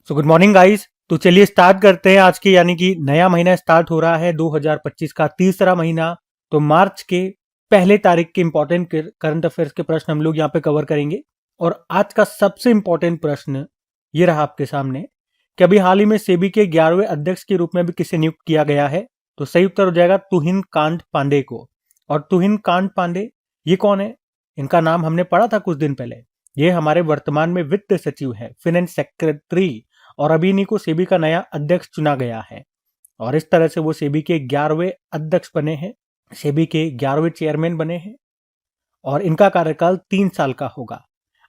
So good morning guys. तो चलिए start करते हैं आज के यानी कि नया महीना स्टार्ट हो रहा है 2025 का तीसरा महीना। तो मार्च के पहले तारीख के इंपॉर्टेंट करंट अफेयर्स के प्रश्न हम लोग यहाँ पे कवर करेंगे। और आज का सबसे इंपॉर्टेंट प्रश्न ये रहा आपके सामने कि अभी हाल ही में सेबी के 11वें अध्यक्ष के रूप में भी किसे नियुक्त किया गया है। तो सही उत्तर हो जाएगा तुहिन कांत पांडे को। और तुहिन कांत पांडे ये कौन है? इनका नाम हमने पढ़ा था कुछ दिन पहले। ये हमारे वर्तमान में वित्त सचिव है, फाइनेंस सेक्रेटरी, और अभी इन्हीं को सेबी का नया अध्यक्ष चुना गया है। और इस तरह से वो सेबी के 11वें अध्यक्ष बने हैं, सेबी के 11वें चेयरमैन बने हैं और इनका कार्यकाल 3 साल का होगा।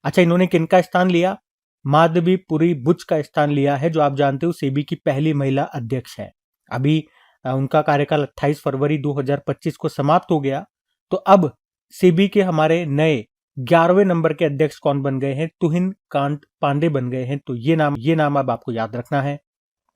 अच्छा, इन्होंने किनका स्थान लिया? माधवीपुरी बुच का स्थान लिया है, जो आप जानते हो सेबी की पहली महिला अध्यक्ष है। अभी उनका कार्यकाल 28 फरवरी 2025 को समाप्त हो गया। तो अब सेबी के हमारे नए 11वें नंबर के अध्यक्ष कौन बन गए हैं? तुहिन कांत पांडे बन गए हैं। तो ये नाम अब आपको याद रखना है।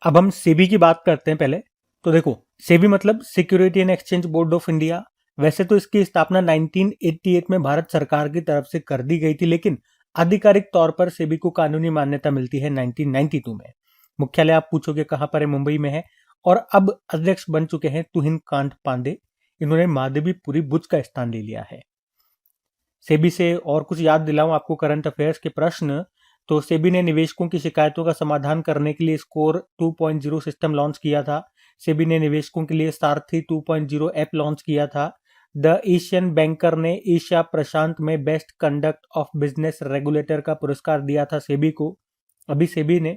अब हम सेबी की बात करते हैं पहले। तो देखो, सेबी मतलब security and exchange board of India. वैसे तो इसकी स्थापना 1988 में भारत सरकार की तरफ से कर दी गई थी, लेकिन आधिकारिक तौर पर सेबी को कानूनी मान्यता मिलती है 1992 में। मुख्यालय आप पूछोगे कहां पर है? मुंबई में है। और अब अध्यक्ष बन चुके हैं तुहिन कांत पांडे। इन्होंने माधवीपुरी बुच का स्थान ले लिया है। सेबी से और कुछ याद दिलाऊं आपको करंट अफेयर्स के प्रश्न। तो सेबी ने निवेशकों की शिकायतों का समाधान करने के लिए स्कोर 2.0 सिस्टम लॉन्च किया था। सेबी ने निवेशकों के लिए सारथी 2.0 ऐप लॉन्च किया था। द एशियन बैंकर ने एशिया प्रशांत में best conduct of business regulator का पुरस्कार दिया था सेबी को। अभी सेबी ने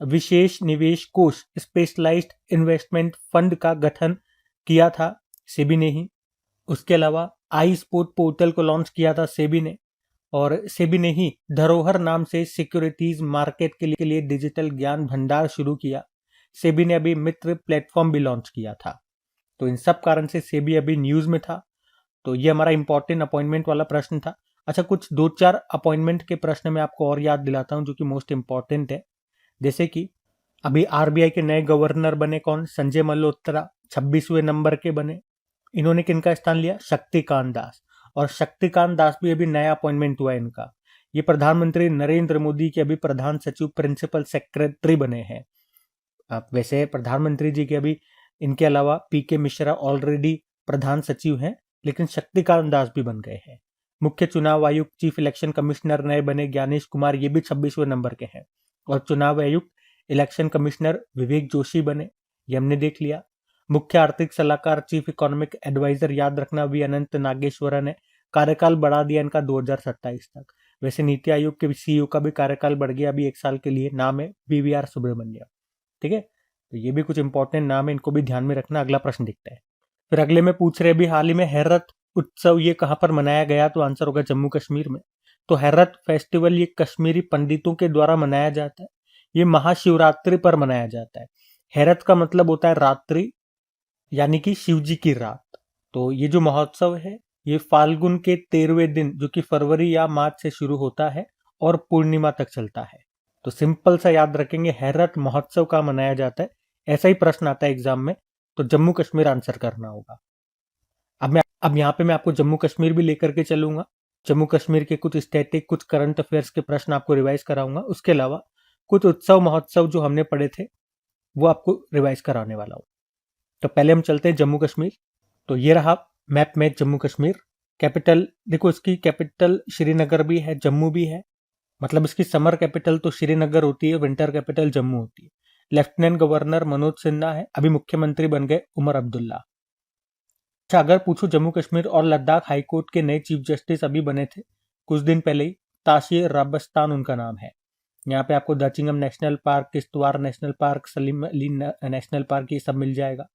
विशेष निवेश कोष स्पेशलाइज्ड इन्वेस्टमेंट फंड का गठन किया था, सेबी ने ही। उसके अलावा आई स्पोर्ट पोर्टल को लॉन्च किया था सेबी ने। और सेबी ने ही धरोहर नाम से सिक्योरिटीज मार्केट के लिए डिजिटल ज्ञान भंडार शुरू किया। सेबी ने अभी मित्र प्लेटफॉर्म भी लॉन्च किया था। तो इन सब कारण से सेबी अभी न्यूज में था। तो ये हमारा इंपॉर्टेंट अपॉइंटमेंट वाला प्रश्न था। अच्छा, कुछ 2-4 अपॉइंटमेंट के प्रश्न मैं आपको और याद दिलाता हूं जो कि मोस्ट इंपॉर्टेंट है। जैसे कि अभी आरबीआई के नए गवर्नर बने कौन? संजय मल्होत्रा 26वें नंबर के बने। इन्होंने किनका स्थान लिया? शक्तिकांत दास। और शक्तिकांत दास भी अभी नया अपॉइंटमेंट हुआ है इनका। ये प्रधानमंत्री नरेंद्र मोदी के अभी प्रधान सचिव प्रिंसिपल सेक्रेटरी बने हैं। अब वैसे प्रधानमंत्री जी के अभी इनके अलावा पीके मिश्रा ऑलरेडी प्रधान सचिव हैं, लेकिन शक्तिकांत दास भी बन गए हैं। मुख्य चुनाव आयुक्त चीफ इलेक्शन कमिश्नर नए बने ज्ञानेश कुमार, ये भी 26वें नंबर के हैं। और चुनाव आयुक्त इलेक्शन कमिश्नर विवेक जोशी बने, ये हमने देख लिया। मुख्य आर्थिक सलाहकार चीफ इकोनॉमिक एडवाइजर याद रखना वी अनंत नागेश्वरन है। कार्यकाल बढ़ा दिया इनका 2027 तक। वैसे नीति आयोग के सीईओ का भी कार्यकाल बढ़ गया अभी 1 साल के लिए। नाम है बीवीआर सुब्रमण्यम। ठीक है, तो ये भी कुछ इंपॉर्टेंट नाम है, इनको भी ध्यान में रखना। अगला प्रश्न देखते हैं। फिर अगले में पूछ रहे, भी हाल ही में हैरत उत्सव ये कहां पर मनाया गया? तो आंसर होगा जम्मू कश्मीर में। तो हैरत फेस्टिवल ये कश्मीरी पंडितों के द्वारा मनाया जाता है। ये महाशिवरात्रि पर मनाया जाता है। हैरत का मतलब होता है रात्रि, यानी कि शिव जी की रात। तो ये जो महोत्सव है ये फाल्गुन के 13वें दिन, जो कि फरवरी या मार्च से शुरू होता है और पूर्णिमा तक चलता है। तो सिंपल सा याद रखेंगे, हैरत महोत्सव का मनाया जाता है। ऐसा ही प्रश्न आता है एग्जाम में, तो जम्मू कश्मीर आंसर करना होगा। अब यहाँ पे मैं आपको जम्मू कश्मीर भी लेकर के चलूंगा। जम्मू कश्मीर के कुछ स्टैटिक, कुछ करंट अफेयर्स के प्रश्न आपको रिवाइज कराऊंगा। उसके अलावा कुछ उत्सव महोत्सव जो हमने पढ़े थे वो आपको रिवाइज कराने वाला हूँ। तो पहले हम चलते हैं जम्मू कश्मीर। तो ये रहा मैप में जम्मू कश्मीर। कैपिटल देखो, इसकी कैपिटल श्रीनगर भी है, जम्मू भी है। मतलब इसकी समर कैपिटल तो श्रीनगर होती है, विंटर कैपिटल जम्मू होती है। लेफ्टिनेंट गवर्नर मनोज सिन्हा है, अभी मुख्यमंत्री बन गए उमर अब्दुल्ला। अच्छा, अगर पूछो जम्मू कश्मीर और लद्दाख हाईकोर्ट के नए चीफ जस्टिस अभी बने थे कुछ दिन पहले ही, ताशीर राबस्तान उनका नाम है। यहाँ पे आपको Dachigam national park, Kishtwar national park, Salim Ali national park, ये सब मिल जाएगा।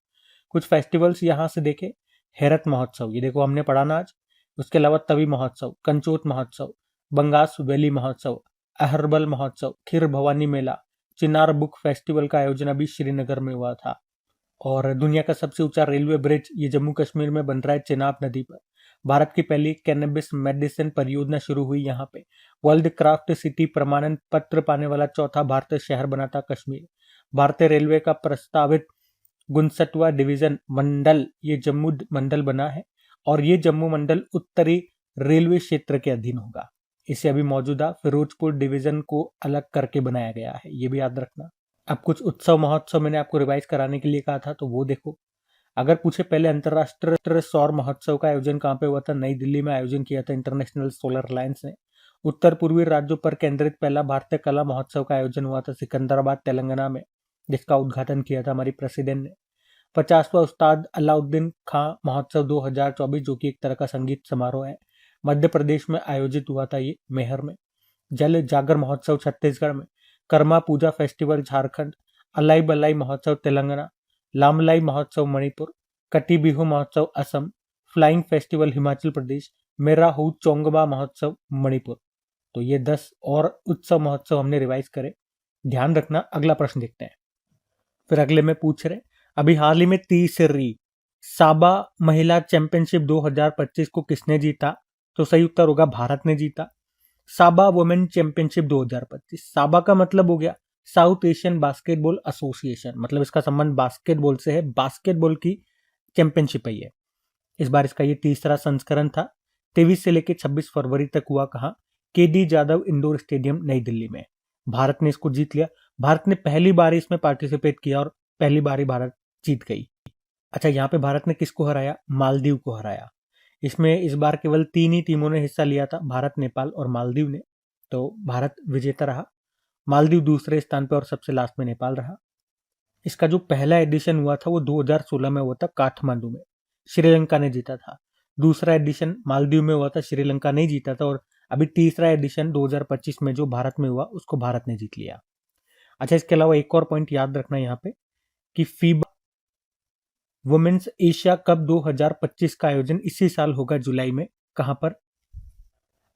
कुछ फेस्टिवल्स यहाँ से देखे, हैरत महोत्सव ये देखो हमने पढ़ा ना आज। उसके अलावा तवी महोत्सव, कंचोट महोत्सव, बंगास वैली महोत्सव, अहरबल महोत्सव, खीर भवानी मेला, चिनार बुक फेस्टिवल का आयोजन अभी श्रीनगर में हुआ था। और दुनिया का सबसे ऊंचा रेलवे ब्रिज ये जम्मू कश्मीर में बन रहा है चिनाब नदी पर। भारत की पहली कैनबिस मेडिसिन परियोजना शुरू हुई यहाँ पे। वर्ल्ड क्राफ्ट सिटी प्रमाणन पत्र पाने वाला चौथा भारतीय शहर बना था कश्मीर। भारतीय रेलवे का प्रस्तावित 59वां डिवीजन मंडल ये जम्मू मंडल बना है। और ये जम्मू मंडल उत्तरी रेलवे क्षेत्र के अधीन होगा। इसे अभी मौजूदा फिरोजपुर डिवीजन को अलग करके बनाया गया है, ये भी याद रखना। अब कुछ उत्सव महोत्सव मैंने आपको रिवाइज कराने के लिए कहा था, तो वो देखो। अगर पूछे पहले अंतरराष्ट्रीय सौर महोत्सव का आयोजन कहाँ पे हुआ था, नई दिल्ली में आयोजन किया था इंटरनेशनल सोलर अलायंस ने। उत्तर पूर्वी राज्यों पर केंद्रित पहला भारतीय कला महोत्सव का आयोजन हुआ था सिकंदराबाद तेलंगाना में, जिसका उद्घाटन किया था हमारी प्रेसिडेंट ने। 50वां उस्ताद अलाउद्दीन खां महोत्सव 2024, जो कि एक तरह का संगीत समारोह है, मध्य प्रदेश में आयोजित हुआ था ये मेहर में। जल जागर महोत्सव छत्तीसगढ़ में। कर्मा पूजा फेस्टिवल झारखंड। अलाई बलाई महोत्सव तेलंगाना। लामलाई महोत्सव मणिपुर। कटी बिहू महोत्सव असम। Flying festival Himachal Pradesh. मेरा हू चोंगबा महोत्सव मणिपुर। तो ये 10 और उत्सव महोत्सव हमने रिवाइज करे, ध्यान रखना। अगला प्रश्न देखते हैं। फिर अगले में पूछ रहे, अभी हाल ही में तीसरी साबा महिला चैंपियनशिप 2025 को किसने जीता? तो सही उत्तर होगा भारत ने जीता। साबा वुमेन चैंपियनशिप 2025। साबा का मतलब हो गया साउथ एशियन बास्केटबॉल एसोसिएशन, मतलब इसका संबंध बास्केटबॉल से है, बास्केटबॉल की चैंपियनशिप है ये। इस बार इसका ये तीसरा संस्करण था। 23 से लेकर 26 फरवरी तक हुआ कहाँ? केडी जादव इंडोर स्टेडियम नई दिल्ली में। भारत ने इसको जीत लिया। भारत ने पहली बार इसमें पार्टिसिपेट किया और पहली बार ही भारत जीत गई। अच्छा, यहाँ पे भारत ने किसको हराया? मालदीव को हराया। इसमें इस बार केवल 3 ही टीमों ने हिस्सा लिया था, भारत, नेपाल और मालदीव ने। तो भारत विजेता रहा, मालदीव दूसरे स्थान पर और सबसे लास्ट में नेपाल रहा। इसका जो पहला एडिशन हुआ था वो 2016 में हुआ था, काठमांडू में। श्रीलंका ने जीता था। दूसरा एडिशन मालदीव में हुआ था, श्रीलंका नहीं जीता था। और अभी तीसरा एडिशन 2025 में जो भारत में हुआ, उसको भारत ने जीत लिया। अच्छा, इसके अलावा एक और पॉइंट याद रखना यहाँ पे कि फीबा वुमेन्स एशिया कप 2025 का आयोजन इसी साल होगा जुलाई में। कहां पर?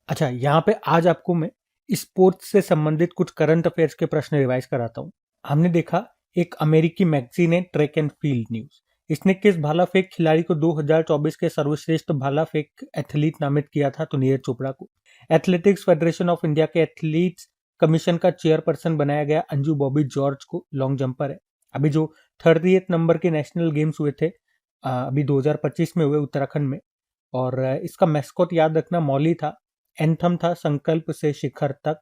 अच्छा, यहाँ पे आज आपको मैं स्पोर्ट्स से संबंधित कुछ करंट अफेयर्स के प्रश्न रिवाइज कराता हूँ। हमने देखा एक अमेरिकी मैगजीन है ट्रैक एंड फील्ड न्यूज, इसने किस भाला फेंक खिलाड़ी को 2024 के सर्वश्रेष्ठ भाला फेंक एथलीट नामित किया था? तो नीरज चोपड़ा को। एथलेटिक्स फेडरेशन ऑफ इंडिया के एथलीट्स कमीशन का चेयरपर्सन बनाया गया अंजू बॉबी जॉर्ज को, लॉन्ग जंपर है। अभी जो 38 नंबर के नेशनल गेम्स हुए थे अभी 2025 में हुए उत्तराखंड में, और इसका मैस्कॉट याद रखना मौली था। एंथम था संकल्प से शिखर तक,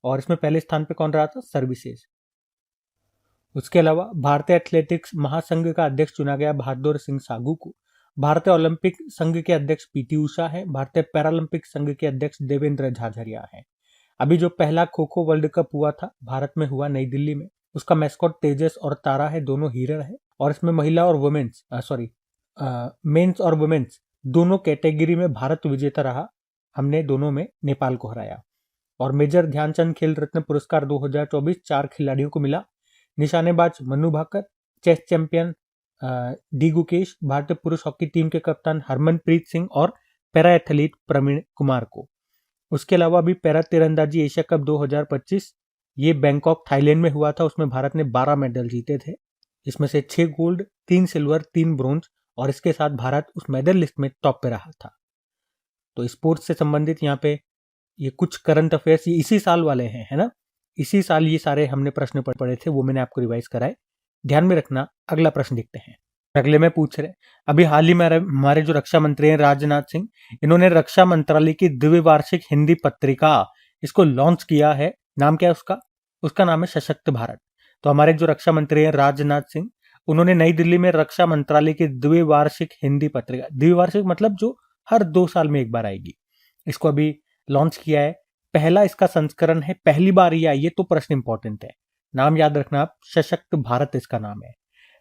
और इसमें पहले स्थान पे कौन रहा था? सर्विसेज। उसके अलावा भारतीय एथलेटिक्स महासंघ का अध्यक्ष चुना गया बहादुर सिंह सागू को। भारतीय ओलंपिक संघ के अध्यक्ष पीटी उषा है। भारतीय पैरालंपिक संघ के अध्यक्ष देवेंद्र झाझरिया है। अभी जो पहला खो खो वर्ल्ड कप हुआ था भारत में हुआ नई दिल्ली में, उसका मैस्कॉट तेजस और तारा है, दोनों हीरर है। और इसमें महिला और वुमेन्स मेंस और वुमेन्स दोनों कैटेगरी में भारत विजेता रहा। हमने दोनों में नेपाल को हराया। और मेजर ध्यानचंद खेल रत्न पुरस्कार 2024 4 खिलाड़ियों को मिला। निशानेबाज Manu Bhaker, chess champion D Gukesh, भारतीय पुरुष हॉकी टीम के कप्तान हरमनप्रीत सिंह और पैरा एथलीट प्रवीण कुमार को। उसके अलावा अभी पैरा तीरंदाजी एशिया कप 2025 ये बैंकॉक थाईलैंड में हुआ था। उसमें भारत ने 12 मेडल जीते थे, इसमें से 6 गोल्ड, 3 सिल्वर, 3 ब्रोंज, और इसके साथ भारत उस मेडल लिस्ट में टॉप पे रहा था। तो स्पोर्ट्स से संबंधित यहाँ पे ये कुछ करंट अफेयर्स ये इसी साल वाले हैं, है ना? इसी साल ये सारे हमने प्रश्न पढ़े थे, वो मैंने आपको रिवाइज कराए, ध्यान में रखना। अगला प्रश्न देखते हैं। अगले में पूछ रहे, अभी हाल ही में हमारे जो रक्षा मंत्री हैं राजनाथ सिंह, इन्होंने रक्षा मंत्रालय की द्विवार्षिक हिंदी पत्रिका इसको लॉन्च किया है। नाम क्या है उसका? उसका नाम है सशक्त भारत। तो हमारे जो रक्षा मंत्री हैं राजनाथ सिंह, उन्होंने नई दिल्ली में रक्षा मंत्रालय की द्विवार्षिक हिंदी पत्रिका, द्विवार्षिक मतलब जो हर 2 साल में एक बार आएगी, इसको अभी लॉन्च किया है। पहला इसका संस्करण है, पहली बार ये आई है, तो प्रश्न इंपॉर्टेंट है, नाम याद रखना आप, सशक्त भारत इसका नाम है।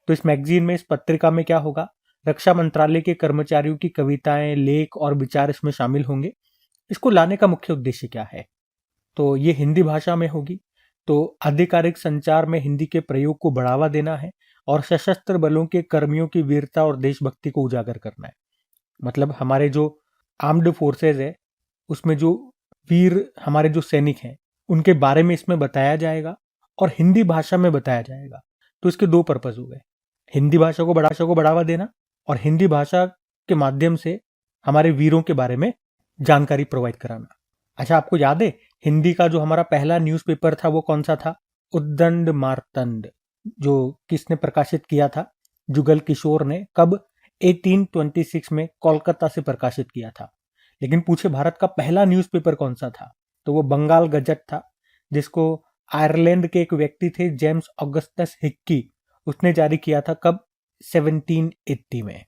तो इस मैगजीन में, इस पत्रिका में क्या होगा? रक्षा मंत्रालय के कर्मचारियों की कविताएं, लेख और विचार इसमें शामिल होंगे। इसको लाने का मुख्य उद्देश्य क्या है? तो ये हिंदी भाषा में होगी। तो आधिकारिक संचार में हिंदी के प्रयोग को बढ़ावा देना है और सशस्त्र बलों के कर्मियों की वीरता और देशभक्ति को उजागर करना है। मतलब हमारे जो आर्म्ड फोर्सेज है उसमें जो वीर हमारे जो सैनिक हैं उनके बारे में इसमें बताया जाएगा और हिंदी भाषा में बताया जाएगा। तो इसके 2 पर्पज हो गए, हिंदी भाषा को बढ़ावा देना और हिंदी भाषा के माध्यम से हमारे वीरों के बारे में जानकारी प्रोवाइड कराना। अच्छा, आपको याद है हिंदी का जो हमारा पहला न्यूज़पेपर था वो कौन सा था? उद्दंड मार्तंड, जो किसने प्रकाशित किया था? जुगल किशोर ने। कब? 1826 में कोलकाता से प्रकाशित किया था। लेकिन पूछे भारत का पहला न्यूज़पेपर कौन सा था, तो वो बंगाल गजट था, जिसको आयरलैंड के एक व्यक्ति थे जेम्स ऑगस्टस हिक्की, उसने जारी किया था कब, 1780 में।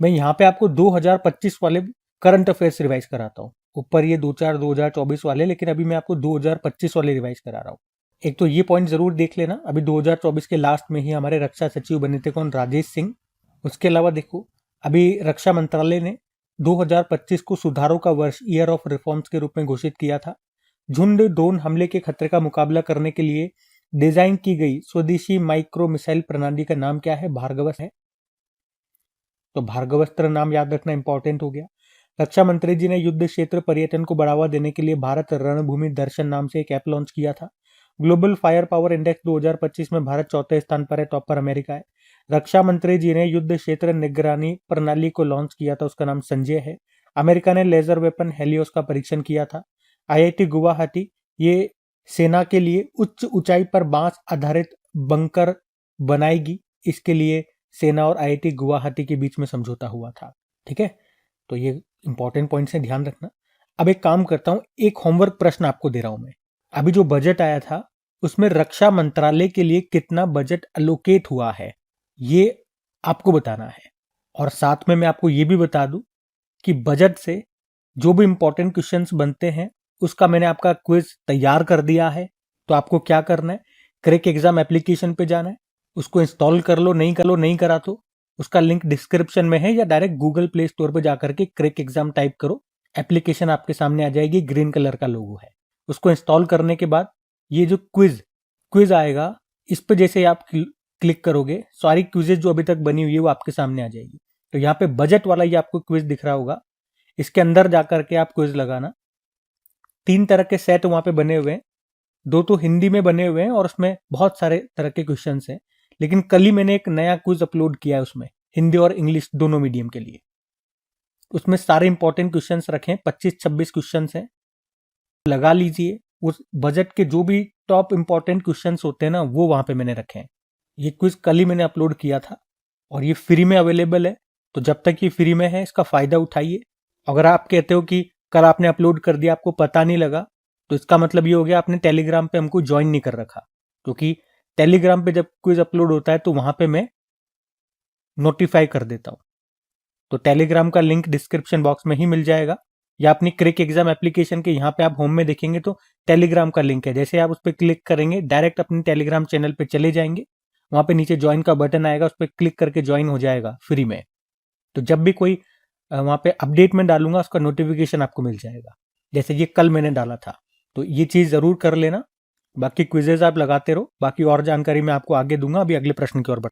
मैं यहाँ पे आपको 2025 वाले करंट अफेयर्स रिवाइज कराता हूँ। ऊपर ये 2024 वाले, लेकिन अभी मैं आपको 2025 वाले रिवाइज करा रहा हूँ। एक तो ये पॉइंट जरूर देख लेना, अभी 2024 के लास्ट में ही हमारे रक्षा सचिव बने थे कौन, राजेश सिंह। उसके अलावा देखो, अभी रक्षा मंत्रालय ने 2025 को सुधारों का वर्ष, ईयर ऑफ रिफॉर्म्स के रूप में घोषित किया था। झुंड ड्रोन हमले के खतरे का मुकाबला करने के लिए डिजाइन की गई स्वदेशी माइक्रो मिसाइल प्रणाली का नाम क्या है, भार्गवस्त्र है। तो भार्गवस्त्र नाम याद रखना इंपॉर्टेंट हो गया। रक्षा मंत्री जी ने युद्ध क्षेत्र पर्यटन को बढ़ावा देने के लिए भारत रणभूमि दर्शन नाम से एक ऐप लॉन्च किया था। ग्लोबल फायर पावर इंडेक्स 2025 में भारत चौथे स्थान पर है, टॉप पर अमेरिका है। रक्षा मंत्री जी ने युद्ध क्षेत्र निगरानी प्रणाली को लॉन्च किया था, उसका नाम संजय है। अमेरिका ने लेजर वेपन हेलियोस का परीक्षण किया था। IIT गुवाहाटी ये सेना के लिए उच्च ऊंचाई पर बांस आधारित बंकर बनाएगी, इसके लिए सेना और IIT गुवाहाटी के बीच में समझौता हुआ था। ठीक है, तो ये इंपॉर्टेंट पॉइंट्स है, ध्यान रखना। अब एक काम करता हूं, एक होमवर्क प्रश्न आपको दे रहा हूं मैं। अभी जो बजट आया था उसमें रक्षा मंत्रालय के लिए कितना बजट अलोकेट हुआ है, ये आपको बताना है। और साथ में मैं आपको ये भी बता दूं कि बजट से जो भी इंपॉर्टेंट क्वेश्चंस बनते हैं उसका मैंने आपका क्विज तैयार कर दिया है। तो आपको क्या करना है, क्रैक एग्जाम एप्लीकेशन पे जाना है, उसको इंस्टॉल कर लो, नहीं करा तो उसका लिंक डिस्क्रिप्शन में है, या डायरेक्ट गूगल प्ले स्टोर पे जाकर के क्रैक एग्जाम टाइप करो, एप्लीकेशन आपके सामने आ जाएगी, ग्रीन कलर का लोगो है। उसको इंस्टॉल करने के बाद ये जो क्विज आएगा, इस पे जैसे आप क्लिक करोगे, सारी क्विजेज जो अभी तक बनी हुई है वो आपके सामने आ जाएगी। तो यहाँ पे बजट वाला ये आपको क्विज दिख रहा होगा, इसके अंदर जाकर के आप क्विज लगाना। 3 तरह के सेट वहां पे बने हुए हैं, 2 तो हिंदी में बने हुए हैं और उसमें बहुत सारे तरह के क्वेश्चंस हैं। लेकिन कल ही मैंने एक नया क्विज अपलोड किया है, उसमें हिंदी और इंग्लिश दोनों मीडियम के लिए। उसमें सारे इंपॉर्टेंट क्वेश्चंस रखे हैं, 25-26 क्वेश्चंस हैं, लगा लीजिए। उस बजट के जो भी टॉप इंपॉर्टेंट क्वेश्चंस होते हैं ना, वो वहां पे मैंने रखे हैं। ये क्विज कल ही मैंने अपलोड किया था और ये फ्री में अवेलेबल है, तो जब तक ये फ्री में है इसका फायदा उठाइए। अगर आप कहते हो कि कल आपने अपलोड कर दिया, आपको पता नहीं लगा, तो इसका मतलब ये हो गया आपने टेलीग्राम पे हमको ज्वाइन नहीं कर रखा, क्योंकि टेलीग्राम पे जब क्विज अपलोड होता है तो वहां पे मैं नोटिफाई कर देता हूं। तो टेलीग्राम का लिंक डिस्क्रिप्शन बॉक्स में ही मिल जाएगा, या अपनी क्रैक एग्जाम एप्लीकेशन के यहाँ पे आप होम में देखेंगे तो टेलीग्राम का लिंक है, जैसे आप उस पर क्लिक करेंगे डायरेक्ट अपने टेलीग्राम चैनल पे चले जाएंगे, वहां पे नीचे ज्वाइन का बटन आएगा, उस पर क्लिक करके ज्वाइन हो जाएगा फ्री में। तो जब भी कोई वहां पे अपडेट में डालूंगा उसका नोटिफिकेशन आपको मिल जाएगा, जैसे ये कल मैंने डाला था। तो ये चीज जरूर कर लेना। बाकी क्विजेज आप लगाते रहो, बाकी और जानकारी मैं आपको आगे दूंगा। अभी अगले प्रश्न की ओर बढ़,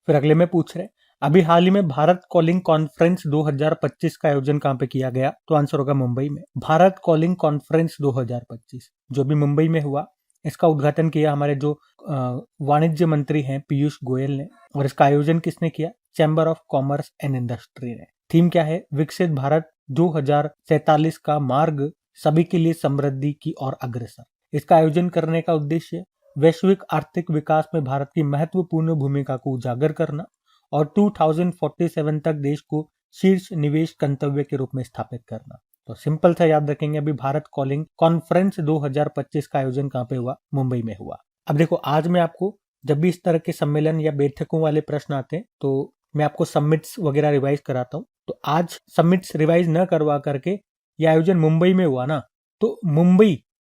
फिर अगले में पूछ रहे, अभी हाल ही में भारत कॉलिंग कॉन्फ्रेंस 2025 का आयोजन कहां पे किया गया, तो आंसर होगा मुंबई में। भारत कॉलिंग कॉन्फ्रेंस 2025 जो भी मुंबई में हुआ, इसका उद्घाटन किया हमारे जो वाणिज्य मंत्री हैं पीयूष गोयल ने, और इसका आयोजन किसने किया, chamber of commerce and industry ने। थीम क्या है, विकसित भारत 2047 का मार्ग सभी के लिए समृद्धि की ओर अग्रसर। इसका आयोजन करने का उद्देश्य वैश्विक आर्थिक विकास में भारत की महत्वपूर्ण भूमिका को उजागर करना और 2047 तक देश को शीर्ष निवेश गंतव्य के रूप में स्थापित करना। तो सिंपल सा याद रखेंगे, अभी भारत कॉलिंग कॉन्फ्रेंस 2025 का आयोजन कहां पे हुआ, मुंबई में हुआ। अब देखो, आज मैं आपको जब भी इस तरह के सम्मेलन या बैठकों वाले प्रश्न आते हैं तो मैं आपको समिट्स वगैरह रिवाइज कराता हूं। तो आज समिट्स रिवाइज न करवा करके यह आयोजन मुंबई में हुआ ना, तो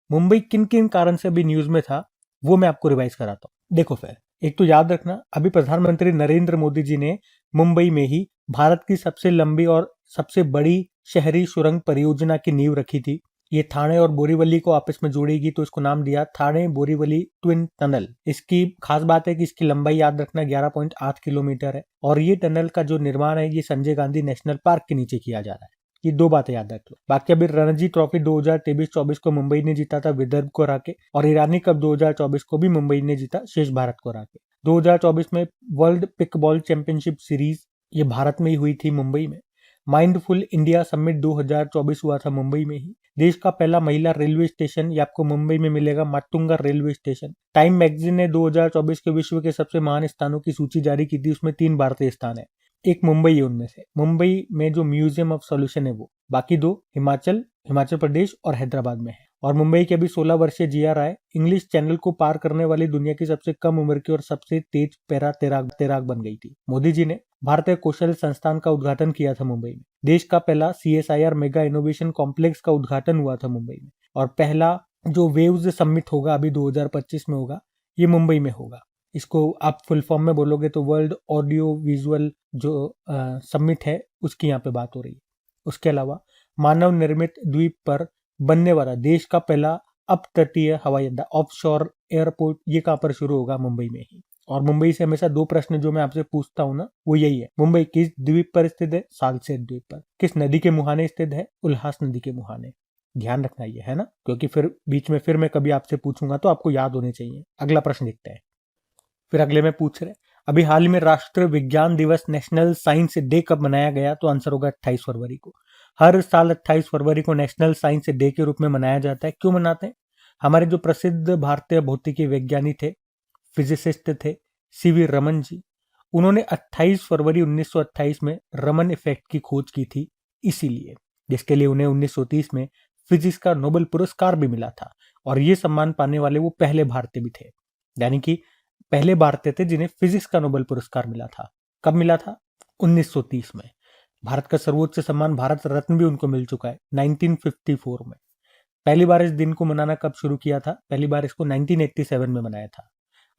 मुंबई किन किन कारण से भी न्यूज में था वो मैं आपको रिवाइज कराता हूँ। देखो, फिर एक तो याद रखना, अभी प्रधानमंत्री नरेंद्र मोदी जी ने मुंबई में ही भारत की सबसे लंबी और सबसे बड़ी शहरी सुरंग परियोजना की नींव रखी थी। ये ठाणे और बोरीवली को आपस में जोड़ेगी, तो इसको नाम दिया ठाणे बोरीवली ट्विन टनल। इसकी खास बात है कि इसकी लंबाई याद रखना 11.8 किलोमीटर है, और ये टनल का जो निर्माण है ये संजय गांधी नेशनल पार्क के नीचे किया जा रहा है। ये 2 बातें याद रख लो। बाकी अभी रणजी ट्रॉफी 2023-24 को मुंबई ने जीता था विदर्भ को हरा के, और ईरानी कप 2024 को भी मुंबई ने जीता शेष भारत को हरा के। 2024 में वर्ल्ड पिकबॉल चैंपियनशिप सीरीज ये भारत में ही हुई थी, मुंबई में। माइंडफुल इंडिया समिट 2024 हुआ था मुंबई में ही। देश का पहला महिला रेलवे स्टेशन ये आपको मुंबई में मिलेगा, Matunga railway station. Time magazine ने 2024 के विश्व के सबसे महान स्थानों की सूची जारी की थी, उसमें 3 भारतीय स्थान है। एक मुंबई है उनमें से। मुंबई में जो म्यूजियम ऑफ सॉल्यूशन है वो, बाकी दो हिमाचल प्रदेश और हैदराबाद में है। और मुंबई के अभी 16 वर्षीय जिया राय इंग्लिश चैनल को पार करने वाली दुनिया की सबसे कम उम्र की और सबसे तेज पैरा तैराक बन गई थी। मोदी जी ने भारतीय कौशल संस्थान का उद्घाटन किया था मुंबई में। देश का पहला CSIR मेगा इनोवेशन कॉम्प्लेक्स का उद्घाटन हुआ था मुंबई में। और पहला जो वेव्स समिट होगा अभी 2025 में होगा, ये मुंबई में होगा। इसको आप फुल फॉर्म में बोलोगे तो वर्ल्ड ऑडियो विजुअल जो समिट है उसकी यहाँ पे बात हो रही है। उसके अलावा मानव निर्मित द्वीप पर बनने वाला देश का पहला अपतटीय हवाई अड्डा ऑफशोर एयरपोर्ट, ये कहाँ पर शुरू होगा? मुंबई में ही। और मुंबई से हमेशा दो प्रश्न जो मैं आपसे पूछता हूँ ना, वो यही है, मुंबई किस द्वीप पर स्थित है? सालसेट द्वीप पर। किस नदी के मुहाने स्थित है? उल्हास नदी के मुहाने। ध्यान रखना ये, है ना, क्योंकि फिर बीच में फिर मैं कभी आपसे पूछूंगा तो आपको याद होने चाहिए। अगला प्रश्न देखते हैं। फिर अगले में पूछ रहे, अभी हाल ही में राष्ट्रीय विज्ञान दिवस नेशनल साइंस डे कब मनाया गया? तो आंसर होगा 28 फरवरी को। हर साल 28 फरवरी को नेशनल साइंस डे के रूप में मनाया जाता है। क्यों मनाते हैं? हमारे जो प्रसिद्ध भारतीय भौतिकी विज्ञानी थे, फिजिसिस्ट थे, CV रमन जी, उन्होंने 28 फरवरी 1928 में रमन इफेक्ट की खोज की थी, इसीलिए, जिसके लिए उन्हें 1930 में फिजिक्स का नोबेल पुरस्कार भी मिला था। और ये सम्मान पाने वाले वो पहले भारतीय भी थे, यानी कि पहले भारतीय थे जिन्हें फिजिक्स का नोबेल पुरस्कार मिला था। कब मिला था? 1930 में। भारत का सर्वोच्च सम्मान भारत रत्न भी उनको मिल चुका है 1954 में। पहली बार इस दिन को मनाना कब शुरू किया था? पहली बार इसको 1987 में मनाया था।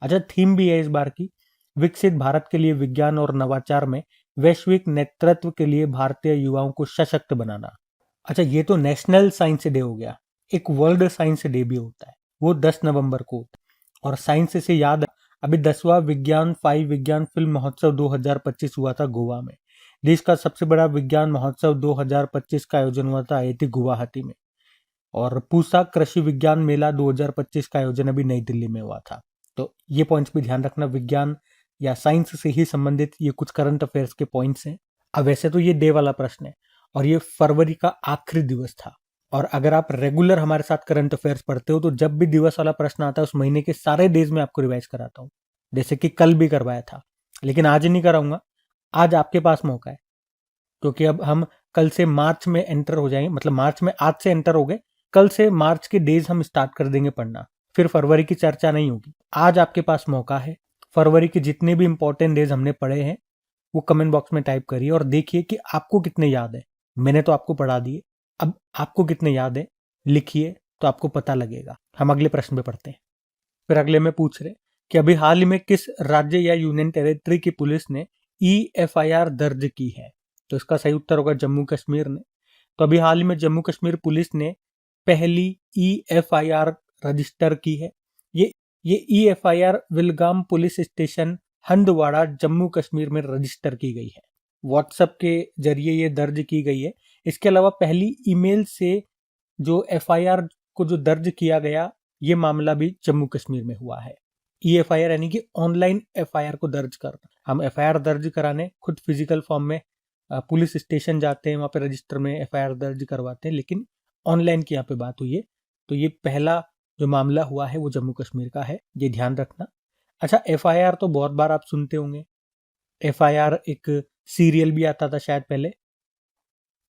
अच्छा, थीम भी है इस बार की, विकसित भारत के लिए विज्ञान और नवाचार में वैश्विक नेतृत्व के लिए भारतीय युवाओं को सशक्त बनाना। अच्छा, ये तो नेशनल साइंस डे हो गया। एक वर्ल्ड साइंस डे भी होता है, वो 10 नवंबर को होता है। और साइंस से याद, अभी 10वां विज्ञान फिल्म महोत्सव 2025 हुआ था गोवा में। देश का सबसे बड़ा विज्ञान महोत्सव 2025 का आयोजन हुआ था IIT गुवाहाटी में। और पूसा कृषि विज्ञान मेला 2025 का आयोजन अभी नई दिल्ली में हुआ था। तो ये पॉइंट्स भी ध्यान रखना, विज्ञान या साइंस से ही संबंधित ये कुछ करंट अफेयर्स के पॉइंट्स हैं। अब वैसे तो ये डे वाला प्रश्न है और ये फरवरी का आखिरी दिवस था। और अगर आप रेगुलर हमारे साथ करंट अफेयर्स पढ़ते हो तो जब भी दिवस वाला प्रश्न आता है उस महीने के सारे डेज में आपको रिवाइज कराता हूँ, जैसे कि कल भी करवाया था, लेकिन आज नहीं कराऊंगा। आज आपके पास मौका है, क्योंकि अब हम कल से मार्च में एंटर हो जाएंगे, मतलब मार्च में आज से एंटर हो गए, कल से मार्च के डेज हम स्टार्ट कर देंगे पढ़ना, फिर फरवरी की चर्चा नहीं होगी। आज आपके पास मौका है, फरवरी के जितने भी इंपॉर्टेंट डेज हमने पढ़े हैं वो कमेंट बॉक्स में टाइप करिए और देखिए कि आपको कितने याद है। मैंने तो आपको पढ़ा दिए, अब आपको कितने याद है लिखिए तो आपको पता लगेगा। हम अगले प्रश्न पे पढ़ते हैं। फिर अगले में पूछ रहे कि अभी हाल ही में किस राज्य या यूनियन टेरिटरी की पुलिस ने EFIR दर्ज की है? तो इसका सही उत्तर होगा जम्मू कश्मीर ने। तो अभी हाल ही में जम्मू कश्मीर पुलिस ने पहली EFIR रजिस्टर की है। ये EFIR Vilgam police station Handwara Jammu Kashmir में रजिस्टर की गई है। व्हाट्सएप के जरिए ये दर्ज की गई है। इसके अलावा पहली ईमेल से जो FIR को जो दर्ज किया गया, ये मामला भी जम्मू कश्मीर में हुआ है। EFIR यानी कि ऑनलाइन FIR को दर्ज करना। हम FIR दर्ज कराने खुद फिजिकल फॉर्म में पुलिस स्टेशन जाते हैं, वहाँ पे रजिस्टर में FIR दर्ज करवाते हैं, लेकिन ऑनलाइन की यहाँ पे बात हुई है। तो ये पहला जो मामला हुआ है वो जम्मू कश्मीर का है, ये ध्यान रखना। अच्छा, FIR तो बहुत बार आप सुनते होंगे। FIR एक सीरियल भी आता था शायद पहले।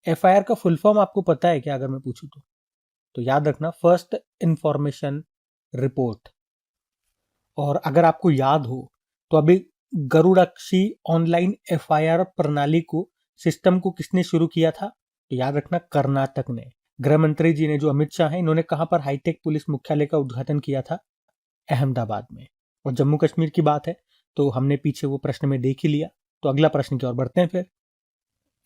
FIR का फुल फॉर्म आपको पता है क्या, अगर मैं पूछूं तो याद रखना, फर्स्ट इंफॉर्मेशन रिपोर्ट। और अगर आपको याद हो तो अभी गरुड़ाक्षी ऑनलाइन FIR प्रणाली को, सिस्टम को किसने शुरू किया था? तो याद रखना, कर्नाटक ने। गृह मंत्री जी ने, जो अमित शाह हैं, इन्होंने कहां पर हाईटेक पुलिस मुख्यालय का उद्घाटन किया था? अहमदाबाद में। और जम्मू कश्मीर की बात है तो हमने पीछे वो प्रश्न में देख ही लिया। तो अगला प्रश्न की ओर बढ़ते हैं।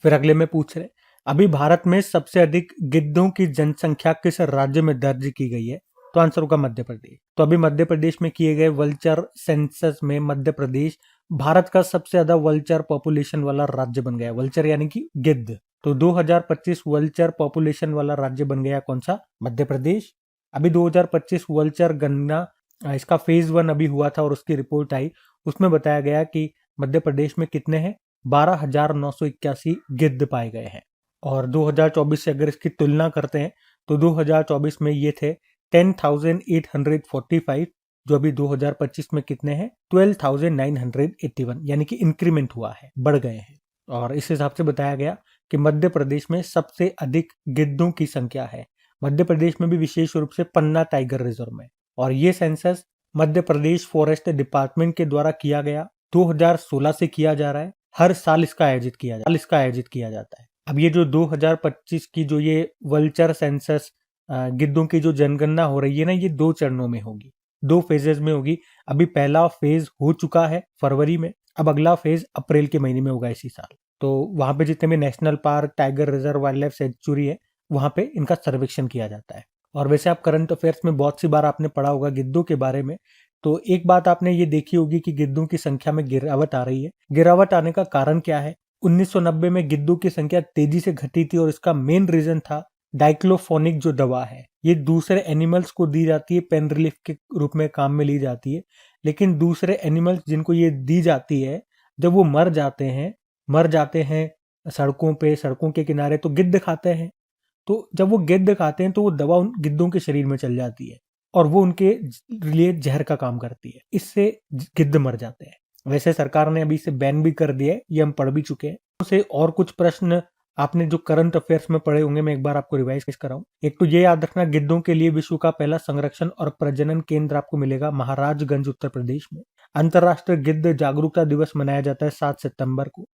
फिर अगले में पूछ रहे, अभी भारत में सबसे अधिक गिद्धों की जनसंख्या किस राज्य में दर्ज की गई है? तो आंसर होगा मध्य प्रदेश। तो अभी मध्य प्रदेश में किए गए वल्चर सेंसस में मध्य प्रदेश भारत का सबसे ज्यादा वल्चर पॉपुलेशन वाला राज्य बन गया। वल्चर यानी कि गिद्ध। तो 2025 वल्चर पॉपुलेशन वाला राज्य बन गया कौन सा? मध्य प्रदेश। अभी 2025 वल्चर गणना, इसका फेज 1 अभी हुआ था और उसकी रिपोर्ट आई, उसमें बताया गया कि मध्य प्रदेश में कितने हैं? 12,981 गिद्ध पाए गए हैं। और 2024 से अगर इसकी तुलना करते हैं तो 2024 में ये थे 10,845, जो अभी 2025 में कितने हैं? 12,981, यानी कि इंक्रीमेंट हुआ है, बढ़ गए हैं। और इस हिसाब से बताया गया कि मध्य प्रदेश में सबसे अधिक गिद्धों की संख्या है। मध्य प्रदेश में भी विशेष रूप से पन्ना टाइगर रिजर्व में। और ये census Madhya Pradesh forest department के द्वारा किया गया, 2016 से किया जा रहा है। हर साल इसका आयोजित किया जाता है। अब ये जो 2025 की जो ये वल्चर सेंसस गिद्धों की जो जनगणना हो रही है ना, ये 2 चरणों में होगी, 2 फेजेस में होगी। अभी पहला फेज हो चुका है फरवरी में, अब अगला फेज अप्रैल के महीने में होगा इसी साल। तो वहां पे जितने भी national park, tiger reserve, wild life sanctuary है, वहां पे इनका सर्वेक्षण किया जाता है। और वैसे आप करंट अफेयर्स में बहुत सी बार आपने पढ़ा होगा गिद्धों के बारे में, तो एक बात आपने ये देखी होगी कि गिद्धों की संख्या में गिरावट आ रही है। गिरावट आने का कारण क्या है? 1990 में गिद्धों की संख्या तेजी से घटी थी और इसका मेन रीजन था डाइक्लोफोनिक जो दवा है। ये दूसरे एनिमल्स को दी जाती है, पेन रिलीफ के रूप में काम में ली जाती है, लेकिन दूसरे एनिमल्स जिनको ये दी जाती है, जब वो मर जाते हैं सड़कों पे, सड़कों के किनारे, तो गिद्ध खाते हैं। तो जब वो गिद्ध खाते हैं तो वो दवा उन गिद्धों के शरीर में चल जाती है और वो उनके लिए जहर का काम करती है। इससे गिद्ध मर जाते हैं। वैसे सरकार ने अभी इसे बैन भी कर दिया है, ये हम पढ़ भी चुके हैं। उसे और कुछ प्रश्न आपने जो करंट अफेयर्स में पढ़े होंगे, मैं एक बार आपको रिवाइज कराऊं। एक तो ये याद रखना, गिद्धों के लिए विश्व का पहला संरक्षण और प्रजनन केंद्र आपको मिलेगा महाराजगंज, उत्तर प्रदेश में। अंतरराष्ट्रीय गिद्ध जागरूकता दिवस मनाया जाता है 7 सितंबर को।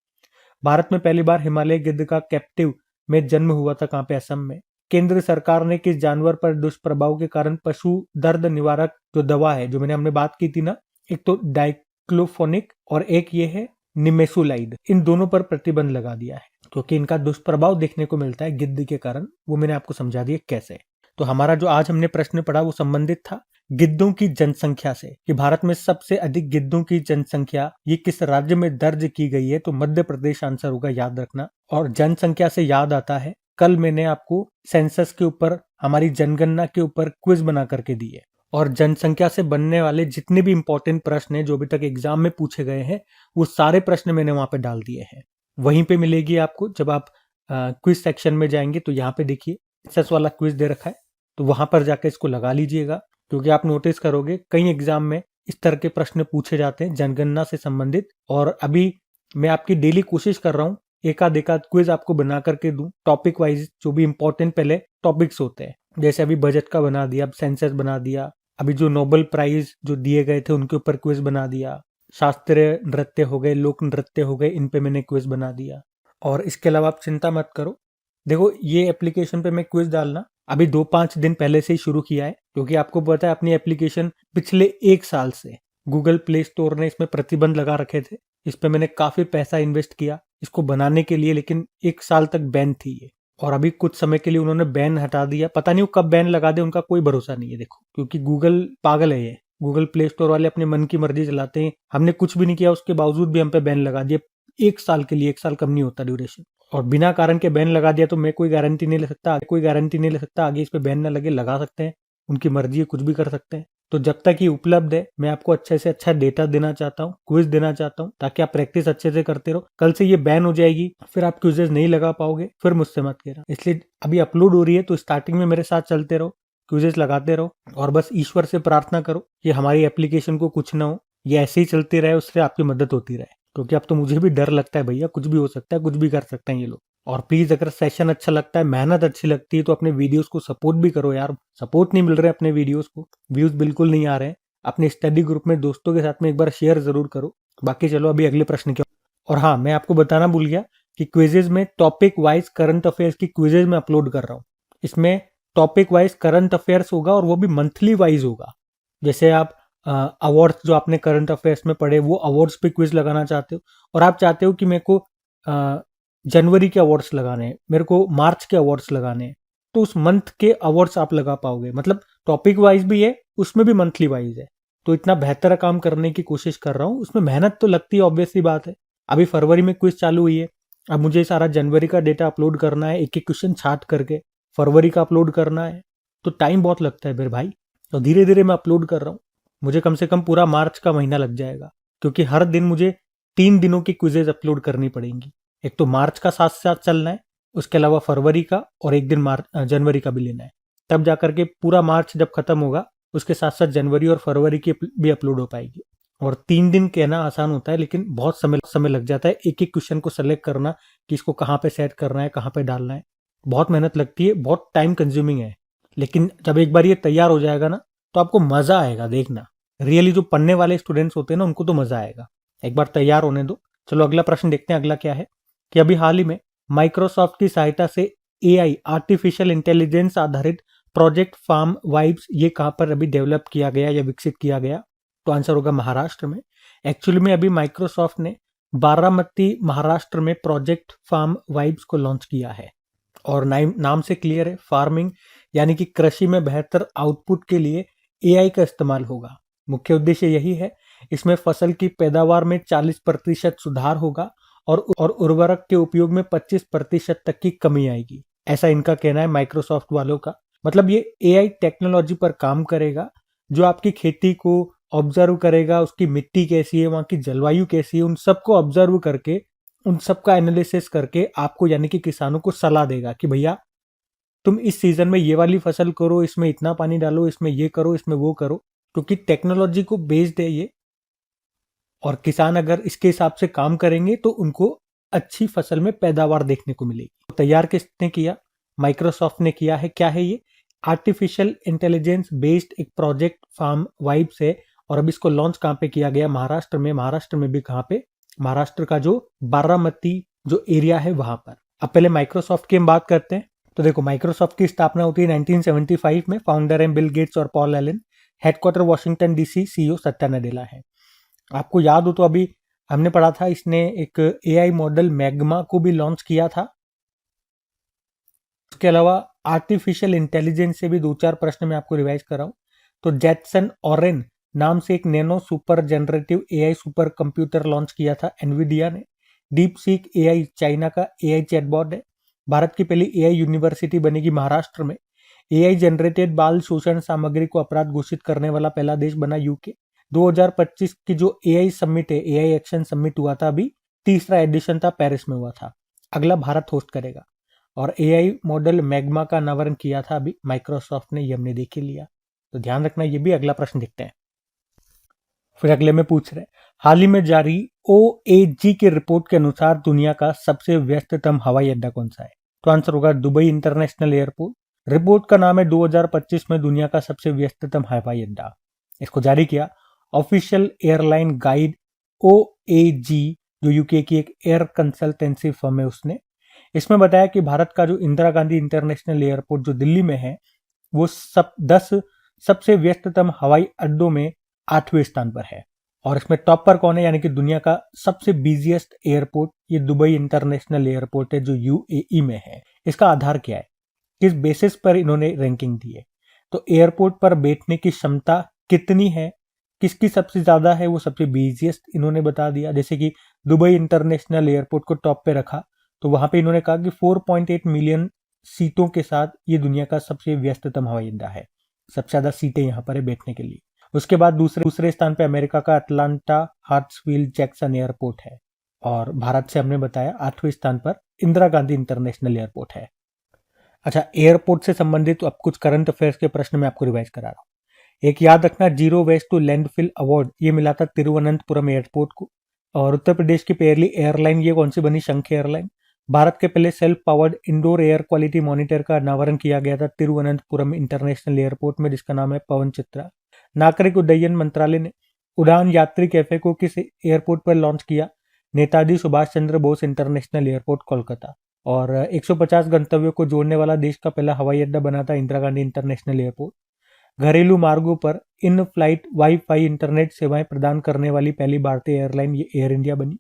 भारत में पहली बार हिमालय गिद्ध का कैप्टिव में जन्म हुआ था, कहां पे? असम में। केंद्र सरकार ने किस जानवर पर दुष्प्रभाव के कारण पशु दर्द निवारक जो दवा है, जो हमने बात की थी ना, एक तो डाइक्लोफोनिक और एक ये है निमेसुलाइड, इन दोनों पर प्रतिबंध लगा दिया है क्योंकि इनका दुष्प्रभाव देखने को मिलता है गिद्ध के कारण। वो मैंने आपको समझा दिया कैसे। तो हमारा जो आज हमने प्रश्न पढ़ा वो संबंधित था गिद्धों की जनसंख्या से, कि भारत में सबसे अधिक गिद्धों की जनसंख्या ये किस राज्य में दर्ज की गई है। तो मध्य प्रदेश आंसर होगा, याद रखना। और जनसंख्या से याद आता है, कल मैंने आपको सेंसस के ऊपर, हमारी जनगणना के ऊपर क्विज बना करके दी है, और जनसंख्या से बनने वाले जितने भी इंपॉर्टेंट प्रश्न हैं जो अभी तक एग्जाम में पूछे गए हैं, वो सारे प्रश्न मैंने वहां पे डाल दिए हैं। वहीं पे मिलेगी आपको, जब आप क्विज सेक्शन में जाएंगे तो यहाँ पे देखिए सेंसस वाला क्विज दे रखा है, तो वहां पर जाकर इसको लगा लीजिएगा, क्योंकि आप नोटिस करोगे कई एग्जाम में इस तरह के प्रश्न पूछे जाते हैं जनगणना से संबंधित। और अभी मैं आपकी डेली कोशिश कर रहा हूँ एकाध क्विज आपको बना करके दूं, टॉपिक वाइज, जो भी इंपॉर्टेंट पहले टॉपिक्स होते हैं। जैसे अभी बजट का बना दिया, अब सेंसस बना दिया, अभी जो नोबेल प्राइज जो दिए गए थे उनके ऊपर क्विज बना दिया, शास्त्रीय नृत्य हो गए, लोक नृत्य हो गए, इन पे मैंने क्विज बना दिया। और इसके अलावा आप चिंता मत करो, देखो ये एप्लीकेशन पे मैं क्विज डालना अभी 2-5 दिन पहले से ही शुरू किया है, क्योंकि आपको पता है अपनी एप्लीकेशन पिछले 1 साल से गूगल प्ले स्टोर ने इसमें प्रतिबंध लगा रखे थे। इस पे मैंने काफी पैसा इन्वेस्ट किया इसको बनाने के लिए, लेकिन 1 साल तक बैन थी ये, और अभी कुछ समय के लिए उन्होंने बैन हटा दिया। पता नहीं वो कब बैन लगा दे, उनका कोई भरोसा नहीं है। देखो, क्योंकि गूगल पागल है, ये गूगल प्ले स्टोर वाले अपने मन की मर्जी चलाते हैं। हमने कुछ भी नहीं किया, उसके बावजूद भी हम पे बैन लगा दिए 1 साल के लिए। 1 साल कम नहीं होता ड्यूरेशन, और बिना कारण के बैन लगा दिया तो मैं कोई गारंटी नहीं ले सकता आगे इस पे बैन ना लगे। लगा सकते हैं, उनकी मर्जी है, कुछ भी कर सकते हैं। तो जब तक ये उपलब्ध है, मैं आपको अच्छे से अच्छा डेटा देना चाहता हूँ, क्विज देना चाहता हूँ, ताकि आप प्रैक्टिस अच्छे से करते रहो। कल से ये बैन हो जाएगी, फिर आप क्विजेस नहीं लगा पाओगे, फिर मुझसे मत कहना। इसलिए अभी अपलोड हो रही है तो स्टार्टिंग में मेरे साथ चलते रहो, क्विजेस लगाते रहो, और बस ईश्वर से प्रार्थना करो कि हमारी एप्लीकेशन को कुछ ना हो, ये ऐसे ही चलती रहे, उससे आपकी मदद होती रहे। क्योंकि अब तो मुझे भी डर लगता है भैया, कुछ भी हो सकता है, कुछ भी कर सकते हैं ये लोग। और प्लीज अगर सेशन अच्छा लगता है, मेहनत अच्छी लगती है, तो अपने वीडियोस को सपोर्ट भी करो यार। सपोर्ट नहीं मिल रहे अपने वीडियोस को, व्यूज बिल्कुल नहीं आ रहे हैं। अपने स्टडी ग्रुप में दोस्तों के साथ में एक बार शेयर जरूर करो। बाकी चलो अभी अगले प्रश्न की। और हाँ, मैं आपको बताना भूल गया कि क्विजेज में टॉपिक वाइज करंट अफेयर्स की क्विजेज में अपलोड कर रहा हूँ। इसमें टॉपिक वाइज करंट अफेयर्स होगा, और वो भी मंथली वाइज होगा। जैसे आप अवार्ड्स जो आपने करंट अफेयर्स में पढ़े, वो अवार्ड्स पे क्विज लगाना चाहते हो, और आप चाहते हो कि मेरे को जनवरी के अवार्ड्स लगाने हैं, मेरे को मार्च के अवार्ड्स लगाने हैं, तो उस मंथ के अवार्ड्स आप लगा पाओगे। मतलब टॉपिक वाइज भी है, उसमें भी मंथली वाइज है। तो इतना बेहतर काम करने की कोशिश कर रहा हूँ। उसमें मेहनत तो लगती है, ऑब्वियस सी बात है। अभी फरवरी में क्विज चालू हुई है, अब मुझे सारा जनवरी का डेटा अपलोड करना है, एक एक क्वेश्चन छाट करके फरवरी का अपलोड करना है, तो टाइम बहुत लगता है मेरे भाई। तो धीरे धीरे मैं अपलोड कर रहा हूँ। मुझे कम से कम पूरा मार्च का महीना लग जाएगा, क्योंकि हर दिन मुझे 3 दिनों की क्विजेज अपलोड करनी पड़ेंगी। एक तो मार्च का साथ साथ चलना है, उसके अलावा फरवरी का, और एक दिन जनवरी का भी लेना है। तब जाकर के पूरा मार्च जब खत्म होगा, उसके साथ साथ जनवरी और फरवरी की भी अपलोड हो पाएगी। और 3 दिन कहना आसान होता है, लेकिन बहुत समय लग जाता है एक एक क्वेश्चन को सेलेक्ट करना कि इसको कहाँ पे सेट करना है, कहाँ पे डालना है। बहुत मेहनत लगती है, बहुत टाइम कंज्यूमिंग है। लेकिन जब एक बार ये तैयार हो जाएगा ना, तो आपको मजा आएगा देखना। रियली जो पढ़ने वाले स्टूडेंट्स होते हैं ना, उनको तो मजा आएगा। एक बार तैयार होने दो। चलो अगला प्रश्न देखते हैं। अगला क्या है कि अभी हाल ही में माइक्रोसॉफ्ट की सहायता से एआई, आर्टिफिशियल इंटेलिजेंस आधारित प्रोजेक्ट फार्म वाइब्स, ये कहाँ पर अभी डेवलप किया गया या विकसित किया गया? तो आंसर होगा महाराष्ट्र में। एक्चुअली में अभी माइक्रोसॉफ्ट ने बारामती महाराष्ट्र में प्रोजेक्ट फार्म वाइब्स को लॉन्च किया है। और नाम से क्लियर है, फार्मिंग यानी कि कृषि में बेहतर आउटपुट के लिए एआई का इस्तेमाल होगा। मुख्य उद्देश्य यही है। इसमें फसल की पैदावार में 40% सुधार होगा और उर्वरक के उपयोग में 25% तक की कमी आएगी, ऐसा इनका कहना है माइक्रोसॉफ्ट वालों का। मतलब ये एआई टेक्नोलॉजी पर काम करेगा, जो आपकी खेती को ऑब्जर्व करेगा, उसकी मिट्टी कैसी है, वहां की जलवायु कैसी है, उन सबको ऑब्जर्व करके, उन सबका एनालिसिस करके आपको यानी कि किसानों को सलाह देगा कि भैया तुम इस सीजन में ये वाली फसल करो, इसमें इतना पानी डालो, इसमें ये करो, इसमें वो करो। क्योंकि टेक्नोलॉजी को बेस्ड है ये, और किसान अगर इसके हिसाब से काम करेंगे तो उनको अच्छी फसल में पैदावार देखने को मिलेगी। तैयार किसने किया? माइक्रोसॉफ्ट ने किया है। क्या है ये? आर्टिफिशियल इंटेलिजेंस बेस्ड एक प्रोजेक्ट फार्म वाइब्स है। और अब इसको लॉन्च कहाँ पे किया गया? महाराष्ट्र में। महाराष्ट्र में भी कहाँ पे? महाराष्ट्र का जो बारामती जो एरिया है वहां पर। अब पहले माइक्रोसॉफ्ट की हम बात करते हैं। तो देखो, माइक्रोसॉफ्ट की स्थापना होती है 1975 में। फाउंडर है बिल गेट्स और Paul Allen. Headquarter Washington DC. CEO Satya Nadella है। आपको याद हो तो अभी हमने पढ़ा था, इसने एक एआई मॉडल मैग्मा को भी लॉन्च किया था। उसके अलावा आर्टिफिशियल इंटेलिजेंस से भी 2-4 प्रश्न मैं आपको रिवाइज कर रहा हूं। तो जेटसन ऑरेन नाम से एक nano super generative AI super computer launch किया था एनवीडिया ने। डीप सीक एआई चाइना का एआई चैटबॉट है। भारत की पहली एआई यूनिवर्सिटी बनेगी महाराष्ट्र में। एआई जनरेटेड बाल शोषण सामग्री को अपराध घोषित करने वाला पहला देश बना यूके। 2025 की जो एआई समिट है, एआई एक्शन समिट हुआ था अभी, तीसरा एडिशन था, पेरिस में हुआ था। अगला भारत होस्ट करेगा। और एआई मॉडल मैग्मा का अनावरण किया था अभी माइक्रोसॉफ्ट ने, ये हमने देख ही लिया। तो ध्यान रखना, ये भी। अगला प्रश्न देखते हैं। फिर अगले में पूछ रहे, हाल ही में जारी ओएजी की रिपोर्ट के अनुसार दुनिया का सबसे व्यस्ततम हवाई अड्डा कौन सा है? तो आंसर होगा दुबई इंटरनेशनल एयरपोर्ट। रिपोर्ट का नाम है 2025 में दुनिया का सबसे व्यस्ततम हवाई अड्डा। इसको जारी किया ऑफिशियल एयरलाइन गाइड ओएजी, जो यूके की एक एयर कंसल्टेंसी फर्म है, उसने। इसमें बताया कि भारत का जो इंदिरा गांधी इंटरनेशनल एयरपोर्ट जो दिल्ली में है, वो 10 सबसे व्यस्ततम हवाई अड्डों में 8वें स्थान पर है। और इसमें टॉप पर कौन है, यानी कि दुनिया का सबसे बिजिएस्ट एयरपोर्ट? ये दुबई इंटरनेशनल एयरपोर्ट है, जो यूएई में है। इसका आधार क्या है, किस बेसिस पर इन्होंने रैंकिंग दी है? तो एयरपोर्ट पर बैठने की क्षमता कितनी है, किसकी सबसे ज्यादा है, वो सबसे बिजिएस्ट इन्होंने बता दिया। जैसे कि दुबई इंटरनेशनल एयरपोर्ट को टॉप पे रखा, तो वहां पे इन्होंने कहा कि 4.8 मिलियन सीटों के साथ ये दुनिया का सबसे व्यस्ततम हवाई अड्डा है। सबसे ज्यादा सीटें यहाँ पर है बैठने के लिए। उसके बाद दूसरे स्थान पे अमेरिका का अटलांटा हार्ट्सफील्ड जैक्सन एयरपोर्ट है। और भारत से हमने बताया 8वें स्थान पर इंदिरा गांधी इंटरनेशनल एयरपोर्ट है। अच्छा, एयरपोर्ट से संबंधित अब कुछ करंट अफेयर्स के प्रश्न मैं आपको रिवाइज करा रहा हूँ। एक याद रखना, zero waste to landfill award ये मिला था तिरुवनंतपुरम एयरपोर्ट को। और उत्तर प्रदेश की पहली एयरलाइन ये कौन सी बनी? शंख एयरलाइन। भारत के पहले self powered indoor air quality monitor का अनावरण किया गया था तिरुवनंतपुरम इंटरनेशनल एयरपोर्ट में, जिसका नाम है पवन चित्रा। नागरिक उड्डयन मंत्रालय ने उड़ान यात्री कैफे को किस एयरपोर्ट पर लॉन्च किया? Netaji Subhash Chandra Bose international airport Kolkata. और 150 गंतव्यों को जोड़ने वाला देश का पहला हवाई अड्डा बना था इंदिरा गांधी इंटरनेशनल एयरपोर्ट। घरेलू मार्गों पर इन फ्लाइट वाईफाई इंटरनेट सेवाएं प्रदान करने वाली पहली भारतीय एयरलाइन ये एयर इंडिया बनी।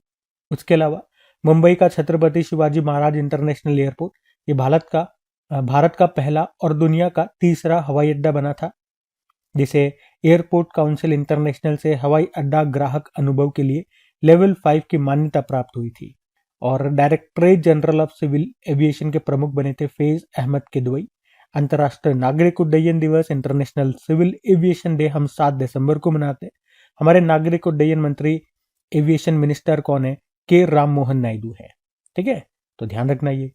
उसके अलावा मुंबई का छत्रपति शिवाजी महाराज इंटरनेशनल एयरपोर्ट ये भारत का पहला और दुनिया का तीसरा हवाई अड्डा बना था, जिसे एयरपोर्ट काउंसिल इंटरनेशनल से हवाई अड्डा ग्राहक अनुभव के लिए लेवल 5 की मान्यता प्राप्त हुई थी। और Directorate General of Civil Aviation के प्रमुख बने थे फैज अहमद किदवई। अंतर्राष्ट्रीय नागरिक उड्डयन दिवस, इंटरनेशनल सिविल एविएशन डे हम 7 दिसंबर को मनाते हैं। हमारे नागरिक उड्डयन मंत्री एविएशन मिनिस्टर कौन है? के राम मोहन नायडू है। ठीक है, तो ध्यान रखना ये।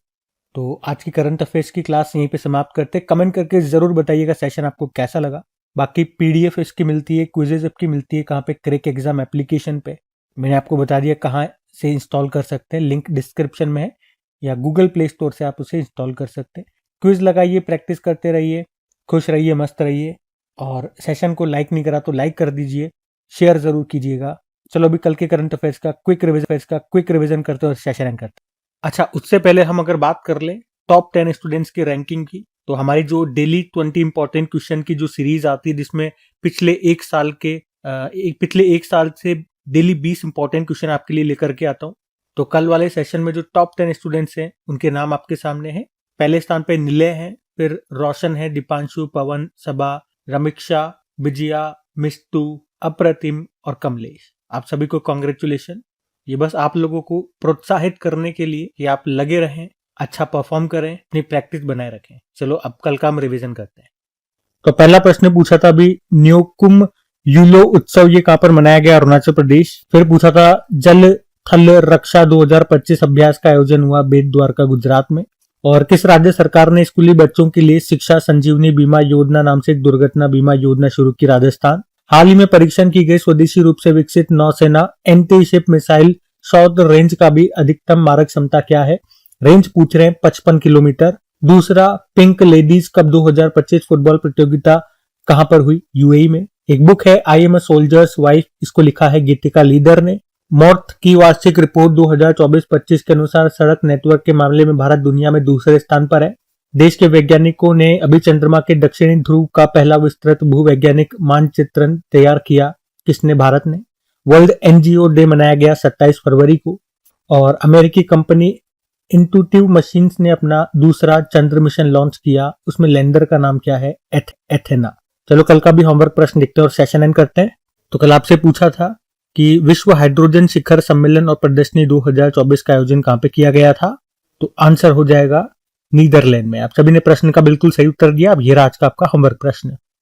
तो आज की करंट अफेयर्स की क्लास यहीं पे समाप्त करते हैं। कमेंट करके जरूर बताइएगा सेशन आपको कैसा लगा। बाकी पीडीएफ इसकी मिलती है, क्विजेज आपकी मिलती है कहाँ पे, क्रैक एग्जाम एप्लीकेशन पे। मैंने आपको बता दिया कहाँ से इंस्टॉल कर सकते हैं, लिंक डिस्क्रिप्शन में है, या गूगल प्ले स्टोर से आप उसे इंस्टॉल कर सकते हैं। क्विज लगाइए, प्रैक्टिस करते रहिए, खुश रहिए, मस्त रहिए, और सेशन को लाइक नहीं करा तो लाइक कर दीजिए, शेयर जरूर कीजिएगा। चलो अभी कल के करंट अफेयर्स का क्विक रिवीजन करते हैं और सेशन एंड करते हैं। अच्छा, उससे पहले हम अगर बात कर ले टॉप 10 स्टूडेंट्स की रैंकिंग की, तो हमारी जो डेली 20 इंपॉर्टेंट क्वेश्चन की जो सीरीज आती है, जिसमें पिछले एक साल से डेली 20 इंपॉर्टेंट क्वेश्चन आपके लिए लेकर के आता हूँ। तो कल वाले सेशन में जो टॉप 10 स्टूडेंट्स हैं उनके नाम आपके सामने हैं। पहले स्थान पे निलय है, फिर रोशन है, दीपांशु, पवन, सबा, रमिक्षा, विजया, मिस्तु, अप्रतिम और कमलेश। आप सभी को कॉन्ग्रेचुलेशन। ये बस आप लोगों को प्रोत्साहित करने के लिए कि आप लगे रहें, अच्छा परफॉर्म करें, अपनी प्रैक्टिस बनाए रखें। चलो अब कल का हम रिवीजन करते हैं। तो पहला प्रश्न पूछा था अभी, न्योकुम यूलो उत्सव ये कहां पर मनाया गया? अरुणाचल प्रदेश। फिर पूछा था जल थल रक्षा 2025 अभ्यास का आयोजन हुआ बेट द्वारका, गुजरात में। और किस राज्य सरकार ने स्कूली बच्चों के लिए शिक्षा संजीवनी बीमा योजना नाम से एक दुर्घटना बीमा योजना शुरू की? राजस्थान। हाल ही में परीक्षण की गई स्वदेशी रूप से विकसित नौसेना anti ship missile short range का भी अधिकतम मारक क्षमता क्या है? रेंज पूछ रहे हैं 55 किलोमीटर। दूसरा, पिंक लेडीज कप 2025 फुटबॉल प्रतियोगिता कहां पर हुई? यूएई में। एक बुक है I am a soldiers wife, इसको लिखा है गीतिका लीदर ने। मॉर्थ की वार्षिक रिपोर्ट 2024-25 के अनुसार सड़क नेटवर्क के मामले में भारत दुनिया में दूसरे स्थान पर है। देश के वैज्ञानिकों ने अभी चंद्रमा के दक्षिणी ध्रुव का पहला विस्तृत भूवैज्ञानिक मानचित्रण तैयार किया। किसने? भारत ने। वर्ल्ड एनजीओ डे मनाया गया 27 फरवरी को। और अमेरिकी कंपनी इंटूटिव मशीन्स ने अपना दूसरा चंद्र मिशन लॉन्च किया, उसमें लैंडर का नाम क्या है? एथेना। चलो कल का भी होमवर्क प्रश्न देखते हैं और सेशन एंड करते हैं। तो कल आपसे पूछा था कि विश्व हाइड्रोजन शिखर सम्मेलन और प्रदर्शनी 2024 का आयोजन कहां पे किया गया था? तो आंसर हो जाएगा नीदरलैंड में। आप सभी ने प्रश्न का बिल्कुल सही उत्तर दिया। अब ये रहा आज का आपका होमवर्क प्रश्न।